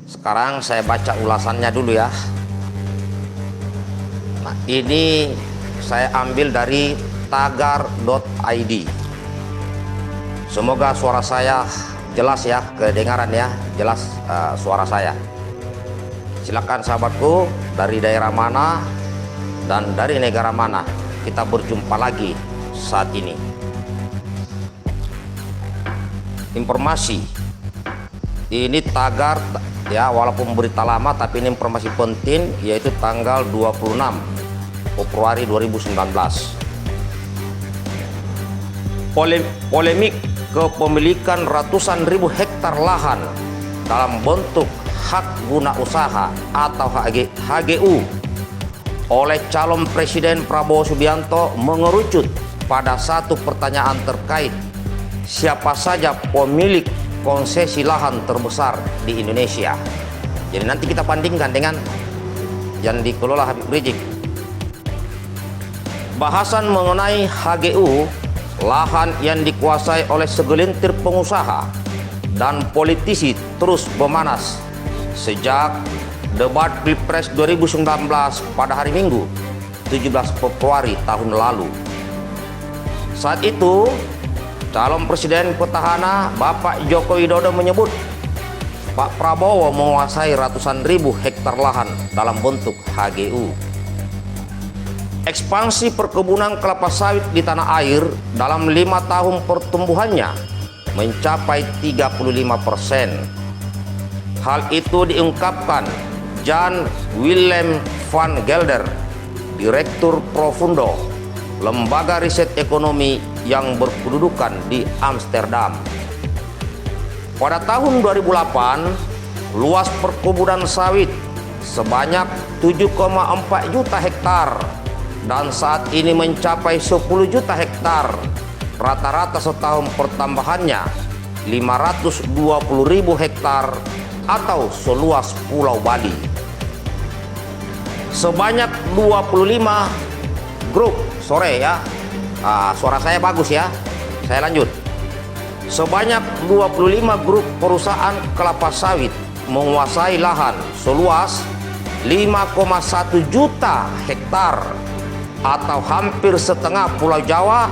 Sekarang saya baca ulasannya dulu ya. Nah, ini saya ambil dari tagar.id. Semoga suara saya jelas ya, kedengaran ya, jelas suara saya. Silakan sahabatku, dari daerah mana dan dari negara mana kita berjumpa lagi saat ini. Informasi ini tagar ya, walaupun berita lama tapi ini informasi penting, yaitu tanggal 26 Februari 2019. Polemik kepemilikan ratusan ribu hektar lahan dalam bentuk hak guna usaha atau HGU oleh calon Presiden Prabowo Subianto mengerucut pada satu pertanyaan terkait siapa saja pemilik konsesi lahan terbesar di Indonesia. Jadi nanti kita bandingkan dengan yang dikelola Habib Rizik. Bahasan mengenai HGU, lahan yang dikuasai oleh segelintir pengusaha dan politisi, terus memanas sejak debat Pilpres 2019 pada hari Minggu 17 Februari tahun lalu. Saat itu calon presiden petahana Bapak Joko Widodo menyebut Pak Prabowo menguasai ratusan ribu hektar lahan dalam bentuk HGU. Ekspansi perkebunan kelapa sawit di tanah air dalam 5 tahun pertumbuhannya mencapai 35%. Hal itu diungkapkan Jan Willem van Gelder, Direktur Profundo, lembaga riset ekonomi yang berkedudukan di Amsterdam. Pada tahun 2008, luas perkebunan sawit sebanyak 7,4 juta hektar dan saat ini mencapai 10 juta hektar. Rata-rata setahun pertambahannya 520 ribu hektar atau seluas Pulau Bali. Sebanyak 25 grup sore ya. Suara saya bagus ya. Saya lanjut. Sebanyak 25 grup perusahaan kelapa sawit menguasai lahan seluas 5,1 juta hektar atau hampir setengah Pulau Jawa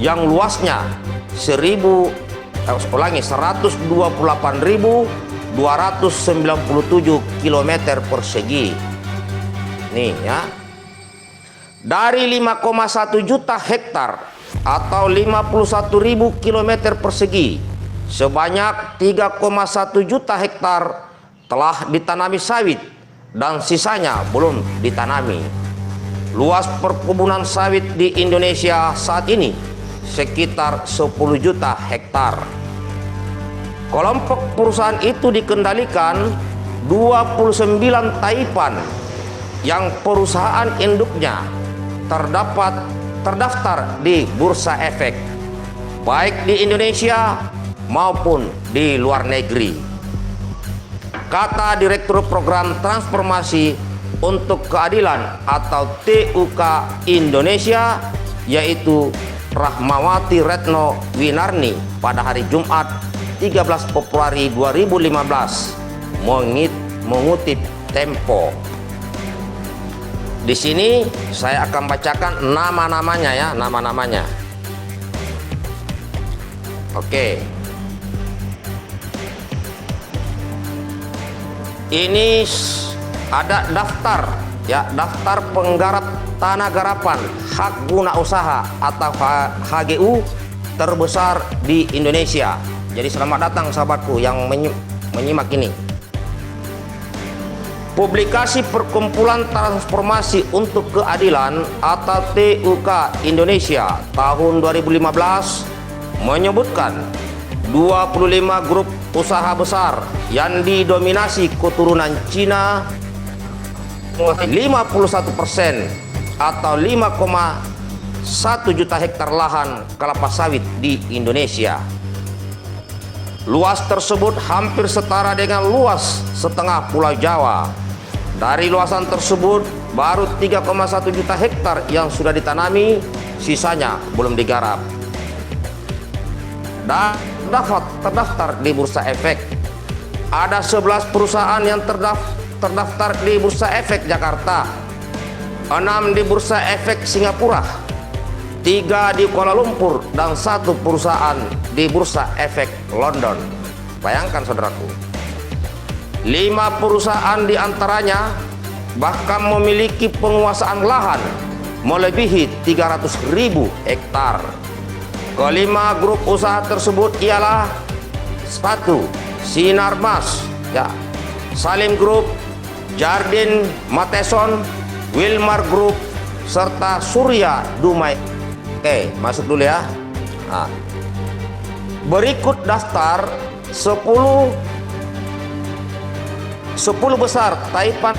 yang luasnya 128.297 km persegi. Nih ya. Dari 5,1 juta hektar atau 51.000 km persegi, sebanyak 3,1 juta hektar telah ditanami sawit dan sisanya belum ditanami. Luas perkebunan sawit di Indonesia saat ini sekitar 10 juta hektar. Kelompok perusahaan itu dikendalikan 29 taipan yang perusahaan induknya terdaftar di Bursa Efek, baik di Indonesia maupun di luar negeri. Kata Direktur Program Transformasi untuk Keadilan atau TUK Indonesia, yaitu Rahmawati Retno Winarni pada hari Jumat 13 Februari 2015 mengutip Tempo. Di sini saya akan bacakan nama-namanya ya, nama-namanya. Oke. Ini ada daftar ya, daftar penggarap tanah garapan hak guna usaha atau HGU terbesar di Indonesia. Jadi selamat datang sahabatku yang menyimak ini. Publikasi Perkumpulan Transformasi untuk Keadilan atau TUK Indonesia tahun 2015 menyebutkan 25 grup usaha besar yang didominasi keturunan Cina 51% atau 5,1 juta hektar lahan kelapa sawit di Indonesia. Luas tersebut hampir setara dengan luas setengah Pulau Jawa. Dari luasan tersebut, baru 3,1 juta hektar yang sudah ditanami, sisanya belum digarap. Dan terdaftar di Bursa Efek. ada 11 perusahaan yang terdaftar di Bursa Efek Jakarta, 6 di Bursa Efek Singapura, 3 di Kuala Lumpur, dan 1 perusahaan di Bursa Efek London. Bayangkan saudaraku, 5 perusahaan di antaranya bahkan memiliki penguasaan lahan melebihi 300.000 hektar. Kelima grup usaha tersebut ialah 1. Sinar Mas, ya, Salim Group, Jardin Matheson, Wilmar Group, serta Surya Dumai. Oke, masuk dulu ya. Nah, berikut daftar 10 besar taipan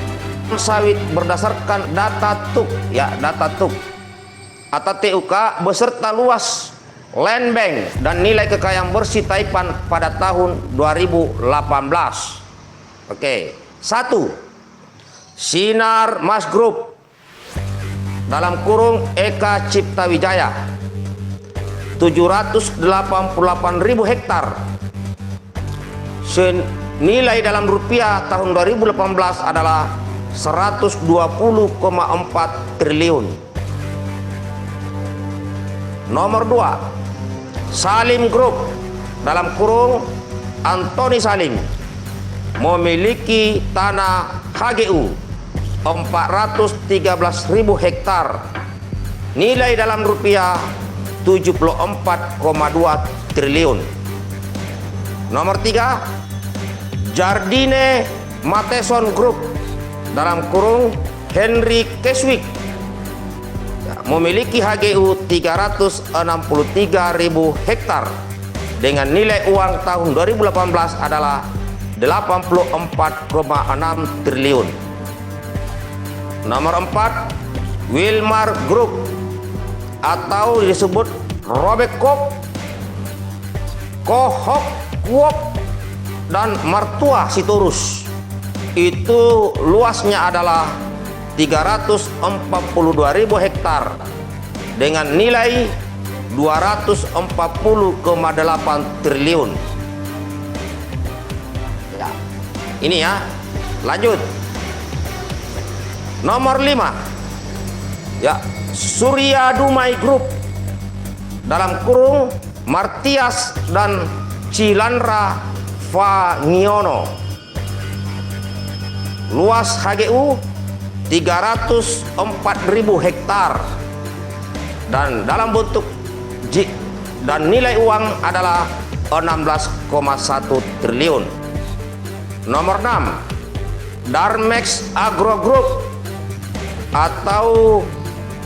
sawit berdasarkan data TUK, ya, data TUK atau TUK beserta luas land bank dan nilai kekayaan bersih Taipan pada tahun 2018. Oke, 1. Sinar Mas Group dalam kurung Eka Cipta Wijaya, 788.000 hektar. Senilai dalam rupiah tahun 2018 adalah 120,4 triliun. Nomor 2. Salim Group dalam kurung Antoni Salim memiliki tanah HGU 413.000 hektar, nilai dalam rupiah 74,2 triliun. Nomor 3. Jardine Matheson Group dalam kurung Henry Keswick memiliki HGU 363.000 hektar dengan nilai uang tahun 2018 adalah 84,6 triliun. Nomor 4. Wilmar Group atau disebut Robek Kop, Kohok Kuok, dan Martua Sitorus. Itu luasnya adalah 342.000 hektar dengan nilai 240,8 triliun. Ya, ini ya. Lanjut. Nomor 5. Ya, Surya Dumai Group dalam kurung Martias dan Cilandra Fangiono. Luas HGU 304.000 hektar dan dalam bentuk dan nilai uang adalah 16,1 triliun. Nomor 6. Darmex Agro Group atau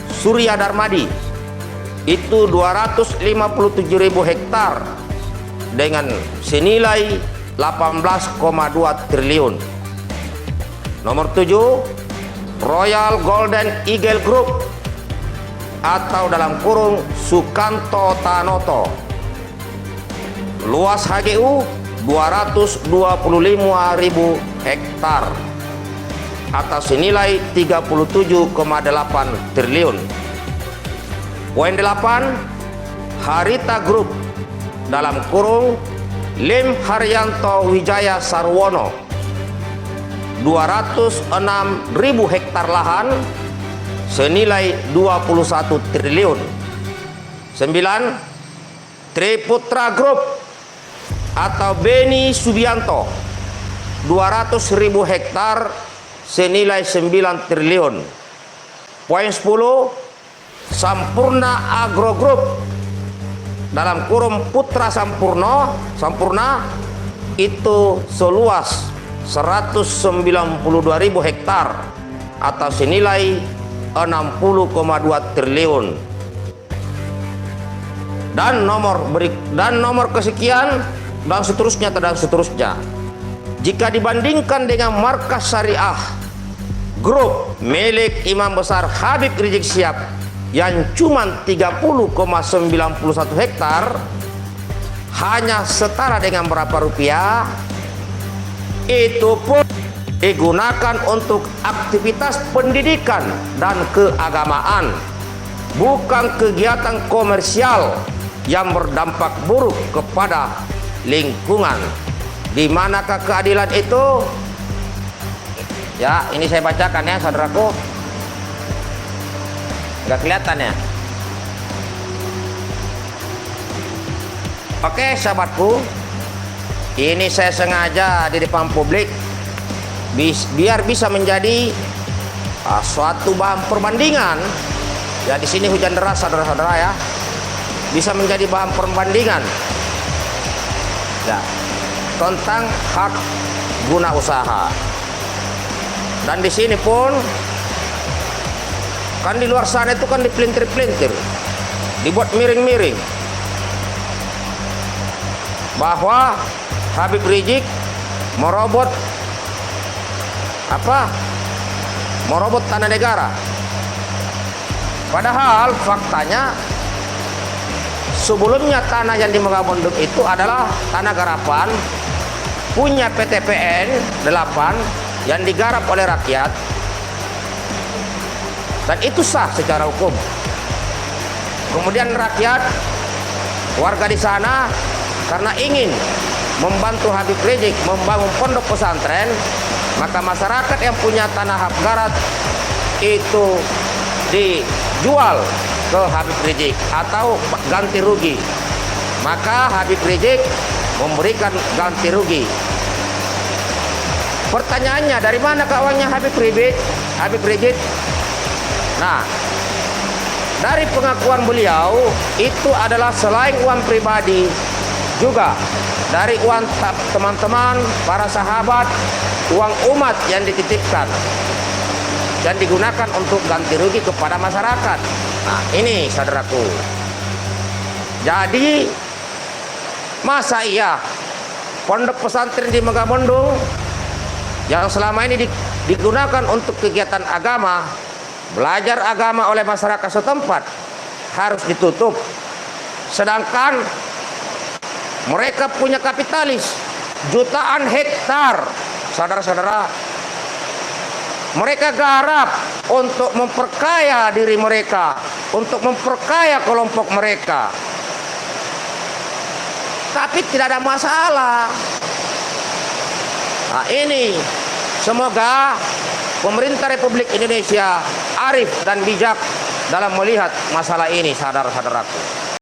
Surya Darmadi, itu 257.000 hektar dengan senilai 18,2 triliun. Nomor 7. Royal Golden Eagle Group atau dalam kurung Sukanto Tanoto, luas HGU 225.000 hektar atau senilai 37,8 triliun. Poin 8. Harita Group dalam kurung Lim Haryanto Wijaya Sarwono, 206.000 hektar lahan senilai 21 triliun. 9. Triputra Group atau Beni Subianto, 200.000 hektar senilai 9 triliun. Poin 10. Sampurna Agro Group dalam kurung Putra Sampurna, itu seluas 192.000 hektar atau senilai 60,2 triliun. Dan nomor kesekian dan seterusnya. Jika dibandingkan dengan Markas Syariah Grup milik Imam Besar Habib Rizik Syihab yang cuma 30,91 hektar, hanya setara dengan berapa rupiah? Itu pun digunakan untuk aktivitas pendidikan dan keagamaan, bukan kegiatan komersial yang berdampak buruk kepada lingkungan. Di manakah keadilan itu? Ya, ini saya bacakan ya, saudaraku. Nggak kelihatan ya? Oke, sahabatku. Ini saya sengaja di depan publik biar bisa menjadi suatu bahan perbandingan. Ya, di sini hujan deras, saudara-saudara ya. Bisa menjadi bahan perbandingan. Ya, tentang hak guna usaha. Dan di sini pun kan di luar sana itu kan dipelintir-pelintir, dibuat miring-miring bahwa Habib Rizik merobot merobot tanah negara. Padahal faktanya sebelumnya tanah yang di Megamendung itu adalah tanah garapan punya PTPN 8 yang digarap oleh rakyat, dan itu sah secara hukum. Kemudian rakyat, warga di sana karena ingin membantu Habib Rizik membangun pondok pesantren, maka masyarakat yang punya tanah hak garap itu dijual ke Habib Rizik atau ganti rugi. Maka Habib Rizik memberikan ganti rugi. Pertanyaannya, dari mana uangnya Habib Rizik? Nah, dari pengakuan beliau itu adalah selain uang pribadi juga dari uang teman-teman, para sahabat, uang umat yang dititipkan dan digunakan untuk ganti rugi kepada masyarakat. Nah, ini saudaraku. Jadi masa iya pondok pesantren di Megamendung yang selama ini digunakan untuk kegiatan agama, belajar agama oleh masyarakat setempat harus ditutup, sedangkan mereka punya kapitalis jutaan hektar, saudara-saudara. Mereka garap untuk memperkaya diri mereka, untuk memperkaya kelompok mereka, tapi tidak ada masalah. Nah, ini semoga pemerintah Republik Indonesia arif dan bijak dalam melihat masalah ini, saudara-saudaraku.